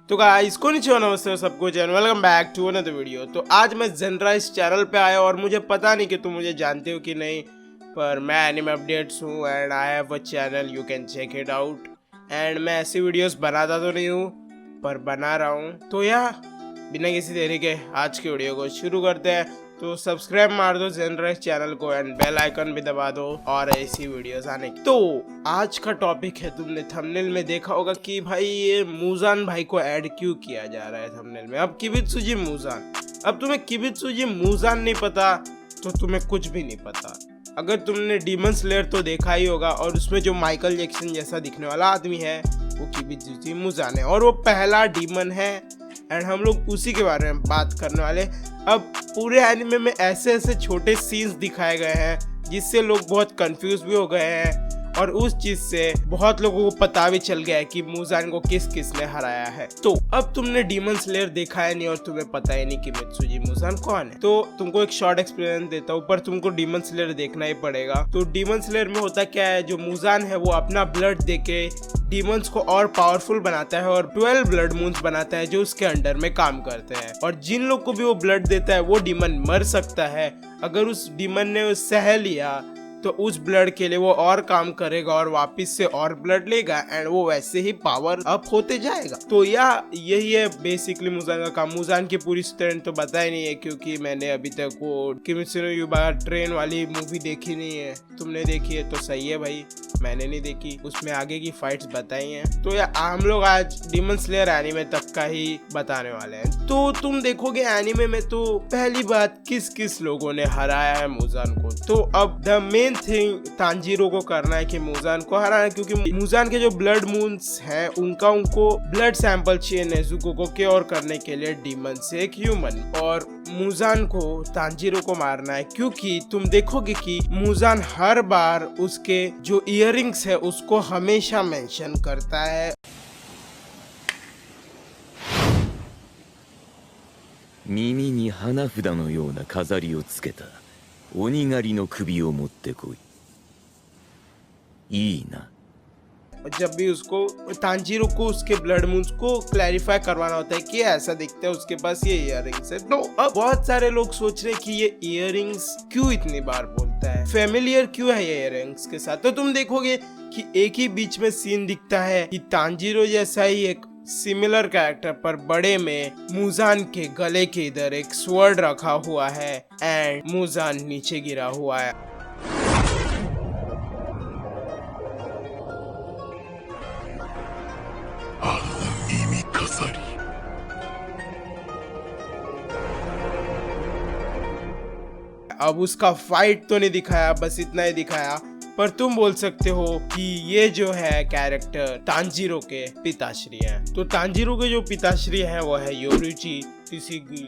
तो गाइस कोनिचिवा नमस्ते सबको and welcome back to another video. तो आज मैं ज़ेनरा इस चैनल पे आया और मुझे पता नहीं कि तुम मुझे जानते हो कि नहीं, पर मैं एनिमे अपडेट्स हूँ and I have a channel, you can check it out. एंड मैं ऐसी वीडियोस बनाता तो नहीं हूँ पर बना रहा हूँ। तो बिना किसी देरी के आज की वीडियो को शुरू करते हैं। तो सब्सक्राइब मार दो ज़ेनरा चैनल को एंड बेल आइकन भी दबा दो और ऐसी वीडियोस आने की। तो आज का टॉपिक है, तुमने थंबनेल में देखा होगा कि भाई ये मुजान भाई को ऐड क्यों किया जा रहा है थंबनेल में। अब किबित्सुजी मुजान, अब तुम्हें किबित्सुजी मुजान नहीं पता तो तुम्हें कुछ भी नहीं पता। अगर तुमने डीमन स्लेयर तो देखा ही होगा और उसमें जो माइकल जैक्सन जैसा दिखने वाला आदमी है वो किबित्सुजी मुजान है और वो पहला डीमन है एंड हम लोग उसी के बारे में बात करने वाले। अब पूरे एनिमे में ऐसे ऐसे छोटे सीन्स दिखाए गए हैं जिससे लोग बहुत कंफ्यूज भी हो गए हैं और उस चीज से बहुत लोगों को पता भी चल गया है कि मुजान को किस किस ने हराया है। तो अब तुमने डीमन स्लेयर देखा है नहीं और तुम्हें पता ही नहीं कि किबित्सुजी मुजान कौन है, तो तुमको एक शॉर्ट एक्सपीरियंस देता हूँ, पर तुमको डीमन स्लेयर देखना ही पड़ेगा। तो डीमन स्लेयर में होता क्या है, जो मुजान है वो अपना ब्लड देके डीमंस को और पावरफुल बनाता है और 12 ब्लड मून्स बनाता है जो उसके अंडर में काम करते हैं। और जिन लोग को भी वो ब्लड देता है वो डीमन मर सकता है। अगर उस डीमन ने सह लिया तो उस ब्लड के लिए वो और काम करेगा और वापस से और ब्लड लेगा एंड वो वैसे ही पावर अप होते जाएगा। तो यही है बेसिकली मुजान का काम। मुजान की पूरी स्टोरी तो पता ही नहीं है क्योंकि मैंने अभी तक वो किमित्सु नो युइबा ट्रेन वाली मूवी देखी नहीं है। तुमने देखी है तो सही है भाई, मैंने नहीं देखी, उसमें आगे की फाइट्स बताई हैं। तो हम लोग आज डीमन स्लेयर एनीमे तक का ही बताने वाले हैं। तो तुम देखोगे एनीमे में तो पहली बात किस किस लोगों ने हराया है मुजान को। तो अब द मेन थिंग तांजीरो को करना है कि मुजान को हराना, क्योंकि मुजान के जो ब्लड मून्स हैं उनको ब्लड सैंपल चाहिए नेजुको को क्योर करने के लिए डीमन से एक ह्यूमन, और मुजान को तांजीरो को मारना है। क्योंकि तुम देखोगे कि मुजान हर बार उसके जो इयररिंग्स है उसको हमेशा मेंशन करता है। 耳に花札のような飾りをつけた鬼狩りの首を持ってこい。いいな。जब भी उसको तांजीरो को उसके ब्लड मून्स को क्लैरिफाई करवाना होता है कि ऐसा दिखता है उसके पास ये इयररिंग्स है। तो अब बहुत सारे लोग सोच रहे हैं कि ये इयररिंग्स क्यों इतनी बार बोलता है, फेमिलियर क्यों है ये इयररिंग्स के साथ। तो तुम देखोगे कि एक ही बीच में सीन दिखता है कि तांजीरो जैसा ही एक सिमिलर कैरेक्टर पर बड़े में मुजान के गले के इधर एक स्वर्ड रखा हुआ है एंड मुजान नीचे गिरा हुआ है। अब उसका फाइट तो नहीं दिखाया, बस इतना ही दिखाया, पर तुम बोल सकते हो कि ये जो है कैरेक्टर तांजीरो के पिताश्री हैं। तो तांजीरो के जो पिताश्री हैं वो है योरुची इशिगुनी,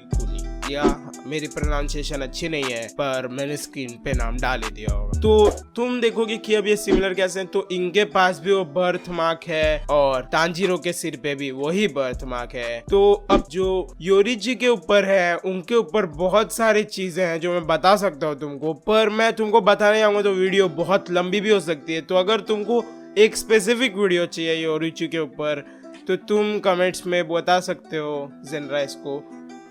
या मेरी प्रोनाउंसिएशन अच्छी नहीं है पर मैंने स्क्रीन पे नाम डाल ही दिया होगा। तो तुम देखोगे कि अब ये सिमिलर कैसे हैं, तो इनके पास भी वो बर्थ मार्क है और तांजीरो के सिर पे भी वही बर्थ मार्क है। तो अब जो योरुची के ऊपर है उनके ऊपर बहुत सारी चीजें हैं जो मैं बता सकता हूँ तुमको, पर मैं तुमको बताने जाऊंगा तो वीडियो बहुत लंबी भी हो सकती है। तो अगर तुमको एक स्पेसिफिक वीडियो चाहिए योरुची के ऊपर तो तुम कमेंट्स में बता सकते हो ज़ेनरा इसको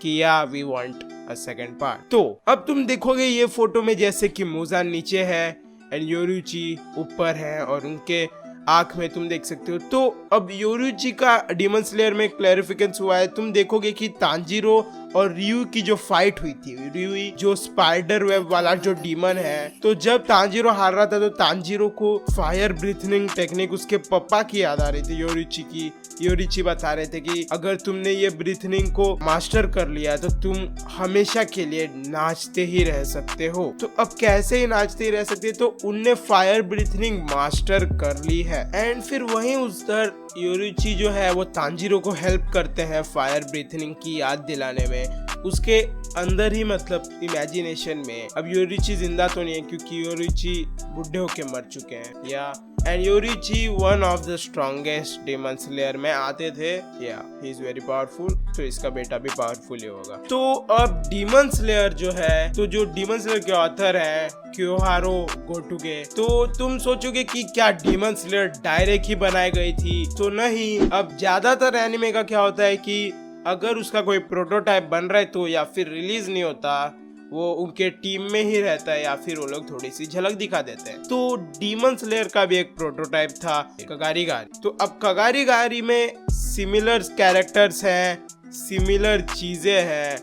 कि we want a second part. तो अब तुम देखोगे ये फोटो में जैसे कि मुजान नीचे है एंड योरुची ऊपर है और उनके आंख में तुम देख सकते हो। तो अब योरुची का डीमन स्लेयर में क्लैरिफिकेशन हुआ है। तुम देखोगे कि तांजीरो और रियू की जो फाइट हुई थी, रियू जो स्पाइडर वेब वाला जो डीमन है, तो जब तांजीरो हार रहा था तो तांजीरो को फायर ब्रीथिंग टेक्निक उसके पापा की याद आ रही थी योरुची की। योरुची बता रहे थे कि अगर तुमने ये ब्रीथिंग को मास्टर कर लिया तो तुम हमेशा के लिए नाचते ही रह सकते हो। तो अब कैसे ही नाचते ही रह सकते, तो उनने फायर ब्रीथिंग मास्टर कर ली है एंड फिर वहीं उधर योरुची जो है वो तांजीरो को हेल्प करते हैं फायर ब्रीथिंग की याद दिलाने में। उसके अंदर ही मतलब इमेजिनेशन में अब योरिची जिंदा तो नहीं है क्योंकि योरिची बुढ़े होके मर चुके हैं या and Yoriichi one of the strongest demon slayer में आते थे या ही इज वेरी पावरफुल, तो इसका बेटा भी पावरफुल ही होगा। तो अब डीमन स्लेयर जो है, तो जो डीमन स्लेयर के ऑथर है क्योहारो गोटुगे, तो तुम सोचोगे कि क्या डीमन स्लेयर डायरेक्ट ही बनाई गई थी, तो नहीं। अब ज्यादातर एनिमे का क्या होता है कि अगर उसका कोई प्रोटोटाइप बन रहा है तो या फिर रिलीज नहीं होता, वो उनके टीम में ही रहता है या फिर वो लोग थोड़ी सी झलक दिखा देते हैं। तो डीमन स्लेयर का भी एक प्रोटोटाइप था कगारी गारी। तो अब कगारी गारी में सिमिलर कैरेक्टर्स हैं, सिमिलर चीजें हैं,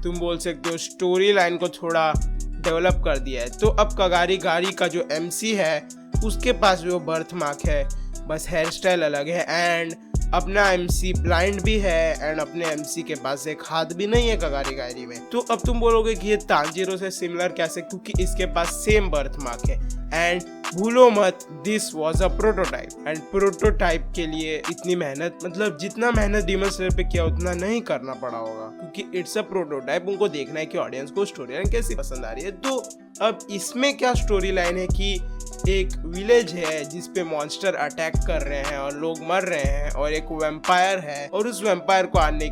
तुम बोल सकते हो स्टोरी लाइन को थोड़ा डेवलप कर दिया है। तो अब कगारी गारी का जो एमसी है उसके पास वो बर्थ मार्क है, बस हेयर स्टाइल अलग है एंड अपना एमसी ब्लाइंड भी है एंड अपने एमसी के पास एक हाथ भी नहीं है कगारी गारी में। तो अब तुम बोलोगे कि ये तांजीरो से सिमिलर कैसे, क्योंकि इसके पास सेम बर्थ मार्क है एंड भूलो मत this was a prototype and prototype के लिए इतनी मेहनत, मतलब जितना मेहनत डीमन स्लेयर पे किया उतना नहीं करना पड़ा होगा क्योंकि इट्स अ प्रोटोटाइप। उनको देखना है कि ऑडियंस को स्टोरी लाइन कैसी पसंद आ रही है। तो अब इसमें क्या स्टोरी लाइन है कि एक विलेज है जिसपे मॉन्स्टर अटैक कर रहे हैं और लोग मर रहे हैं और एक वैम्पायर है और उस वैम्पायर को मारने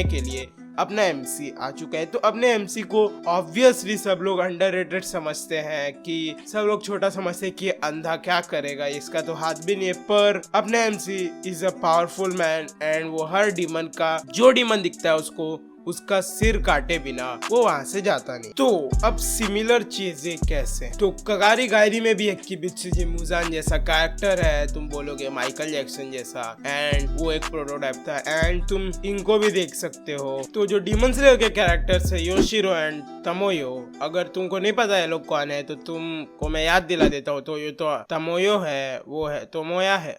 के लिए अपना एमसी आ चुका है। तो अपने एमसी को ऑब्वियसली सब लोग अंडररेटेड समझते हैं कि सब लोग छोटा समझते हैं कि अंधा क्या करेगा, इसका तो हाथ भी नहीं है, पर अपने MC is a powerful man and वो हर डीमन का जो डीमन दिखता है उसका सिर काटे बिना वो वहां से जाता नहीं। तो अब सिमिलर चीजें कैसे, तो कगारी गायरी में भी एक किबित्सुजी मुजान जैसा कैरेक्टर है, तुम बोलोगे माइकल जैक्सन जैसा, एंड वो एक प्रोटोटाइप था एंड तुम इनको भी देख सकते हो। तो जो डीमन स्लेयर के कैरेक्टर्स है योशिरो एंड तमोयो, अगर तुमको नहीं पता है लोग कौन है तो तुमको मैं याद दिला देता हूँ। तो ये तो तमोयो है, वो है तोमोया है,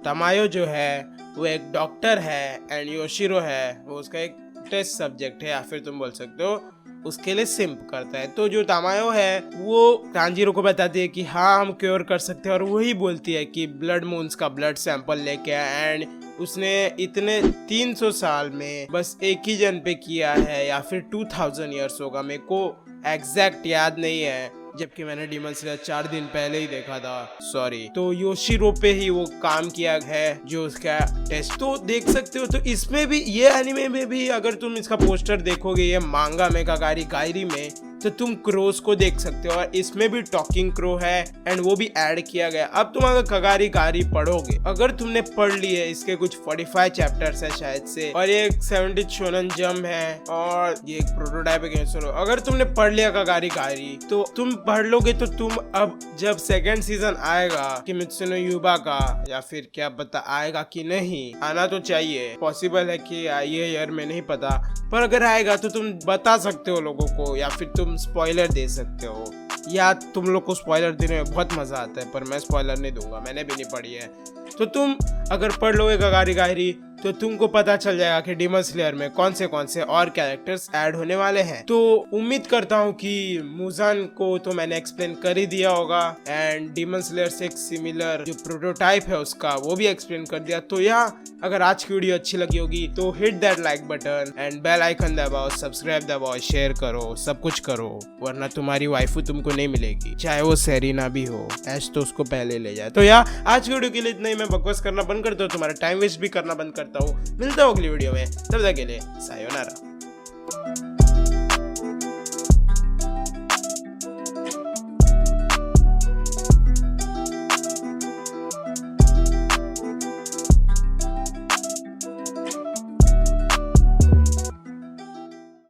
तमायो जो है वो एक डॉक्टर है एंड योशिरो है वो उसका एक टेस्ट सब्जेक्ट है या फिर तुम बोल सकते हो उसके लिए सिंप करता है। तो जो तामायो है वो तांजीरो को बताती है कि हाँ हम क्योर कर सकते हैं और वही बोलती है कि ब्लड मून्स का ब्लड सैंपल लेके आए एंड उसने इतने 300 साल में बस एक ही जन पे किया है या फिर 2000 ईयर्स होगा, मेरे को एग्जैक्ट याद नहीं है जबकि मैंने डीमन स्लेयर 4 दिन पहले ही देखा था, सॉरी। तो योशिरो पे ही वो काम किया है जो उसका टेस्ट, तो देख सकते हो। तो इसमें भी ये एनिमे में भी अगर तुम इसका पोस्टर देखोगे ये मांगा में कगारी गायरी में, तो तुम क्रोस को देख सकते हो और इसमें भी टॉकिंग क्रो है एंड वो भी ऐड किया गया। अब तुम अगर कगारी गायरी पढ़ोगे, अगर तुमने पढ़ ली है, इसके कुछ 45 चैप्टर्स है शायद से और ये एक 70 शोनन जंप है और ये एक प्रोटोटाइप है। अगर तुमने पढ़ लिया कगारी गायरी तो तुम पढ़ लोगे तो तुम अब जब सेकंड सीजन आएगा किमित्सु नो युबा का, या फिर क्या पता आएगा कि नहीं, आना तो चाहिए, पॉसिबल है कि ये ईयर में नहीं पता, पर अगर आएगा तो तुम बता सकते हो लोगों को या फिर तुम स्पॉइलर दे सकते हो। या तुम लोग को स्पॉइलर देने में बहुत मजा आता है पर मैं स्पॉइलर नहीं दूंगा, मैंने भी नहीं पढ़ी है। तो तुम अगर पढ़ लोगे कगारी गायरी तो तुमको पता चल जाएगा कि डीमन स्लेयर में कौन से और कैरेक्टर्स ऐड होने वाले हैं। तो उम्मीद करता हूँ कि मुजान को तो मैंने एक्सप्लेन कर ही दिया होगा एंड डीमन स्लेयर से एक सिमिलर जो प्रोटोटाइप है उसका वो भी एक्सप्लेन कर दिया। तो यहाँ अगर आज की वीडियो अच्छी लगी होगी तो hit that like button and bell icon दबाओ, सब्सक्राइब दबाओ, शेयर करो, सब कुछ करो, वरना तुम्हारी वाइफू तुमको नहीं मिलेगी, चाहे वो सेरीना भी हो, ऐश तो उसको पहले ले जाए। तो यहाँ आज की वीडियो के लिए इतना ही, मैं बकवास करना बंद करता हूँ, तुम्हारा टाइम वेस्ट भी करना बंद करता हूँ। मिलता हूँ अगली वीडियो में, तब तक के लिए सायोनारा।